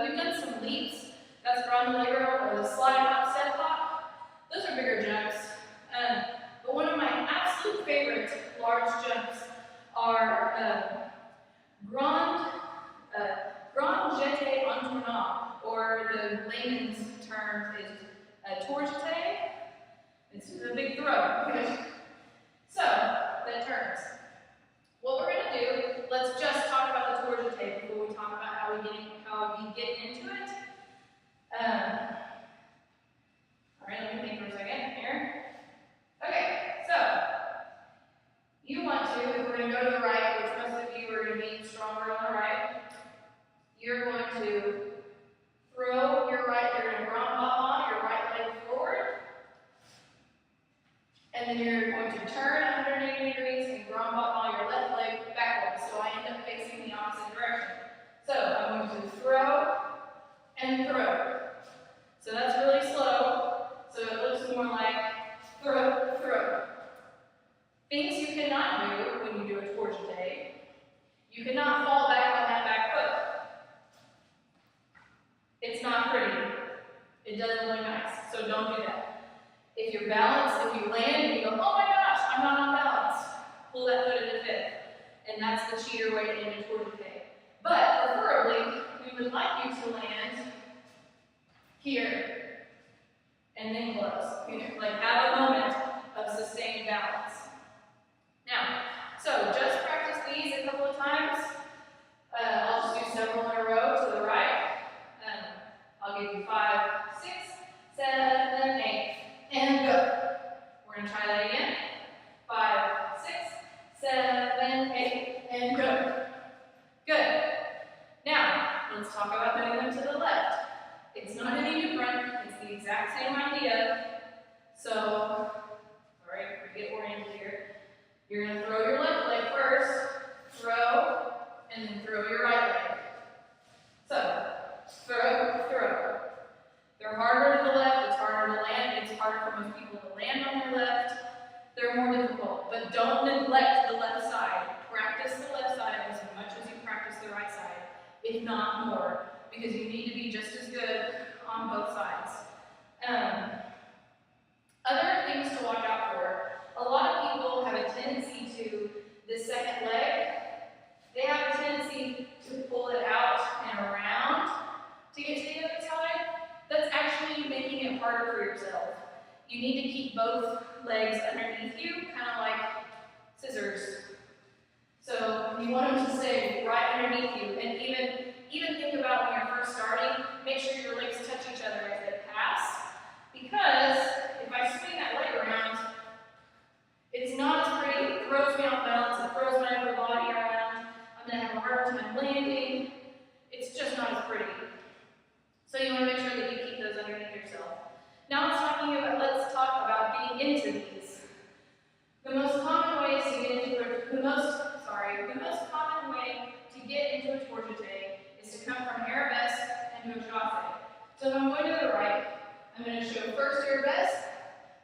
We've done some leaps. That's grande allegro or the slide hop, step hop. Those are bigger jumps. But one of my absolute favorite large jumps are grand jete en tournant, or the layman's term is tour jete. It's a big throw. So, that turns. What we're going to do, let's just talk about the tour jete before we talk about how we get into it. Alright, let me think for a second here. Okay, so, you want to, if we're going to go to the right, which most of you are going to be stronger on the right, you're going to throw your right, you're going to ground hop on your right leg forward, and then you're going to turn 180 degrees and ground hop on your left leg backwards, so I end up facing the opposite direction. So I'm going to throw and throw. So that's really slow, so it looks more like throw, throw. Things you cannot do when you do a tour jete. You cannot fall back on that back foot. It's not pretty. It doesn't look nice, so don't do that. If you're balanced, if you land and you go, oh my gosh, I'm not on balance, pull that foot into fifth. And that's the cheater way to end a tour jete. But preferably, we would like you to land here and then close. Like have a moment of sustained balance. Now, so just practice these a couple of times. I'll just do several in a row to the right. I'll give you 5, 6, 7, 8, and go. We're going to try that again. 5, 6, 7, 8, and go. Good. Now, let's talk about doing them to the left. It's not any different. It's the exact same idea. So, alright, we get oriented here. You're going to throw your left leg first, throw, and then throw your right leg. So, throw, throw. They're harder to the left, it's harder to land, it's harder for most people to land on their left. They're more difficult, but don't neglect the left side. Practice the left side as much as you practice the right side, if not more, because you need to be just as good on both sides. Other things to watch out for. A lot of people have a tendency to, the second leg, they have a tendency to pull it out and around to get to the other side. That's actually making it harder for yourself. You need to keep both legs underneath you, kind of like scissors. So you want them to stay right underneath you, and even think about when you're first starting, make sure your legs touch each other as they pass, because if I swing that leg around, it's not as pretty, it throws me off balance, it throws my upper body around, I'm going to have a harder time landing, it's just not as pretty. So you want to make sure that you keep those underneath yourself. Now let's talk about getting into these. The most common way to get into the most common way to get into a tour jete is to come from arabesque and to a chasse. So if I'm going to the right, I'm going to show first arabesque.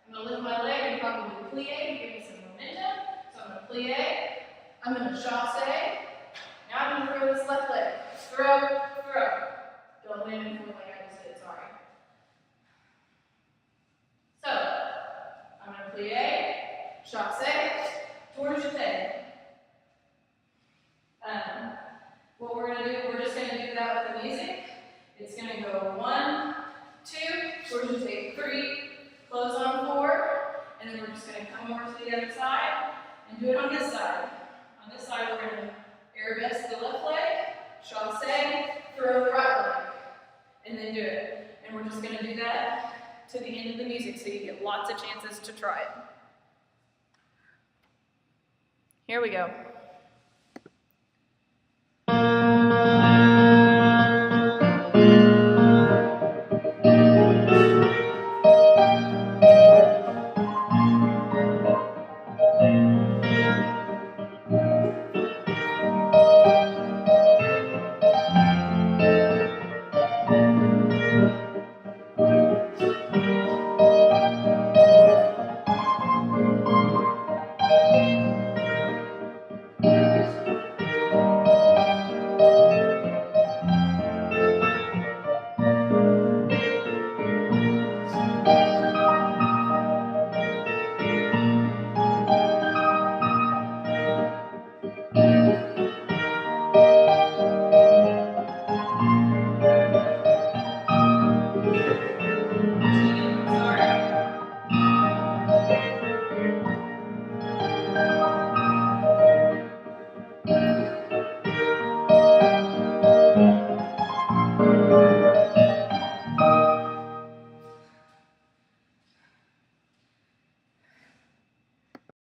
I'm going to lift my leg and probably plie to give me some momentum. So I'm going to plie. I'm going to chasse. Now I'm going to throw this left leg. Throw, throw. Don't land in like I just did, sorry. So, I'm going to plie, chasse, tour jete. What we're going to do, we're just going to do that with the music. It's going to go 1, 2, tour jete 3, close on 4, and then we're just going to come over to the other side and do it on this side. On this side, we're going to arabesque the left leg, chasse, throw the right leg. And then do it. And we're just going to do that to the end of the music so you get lots of chances to try it. Here we go.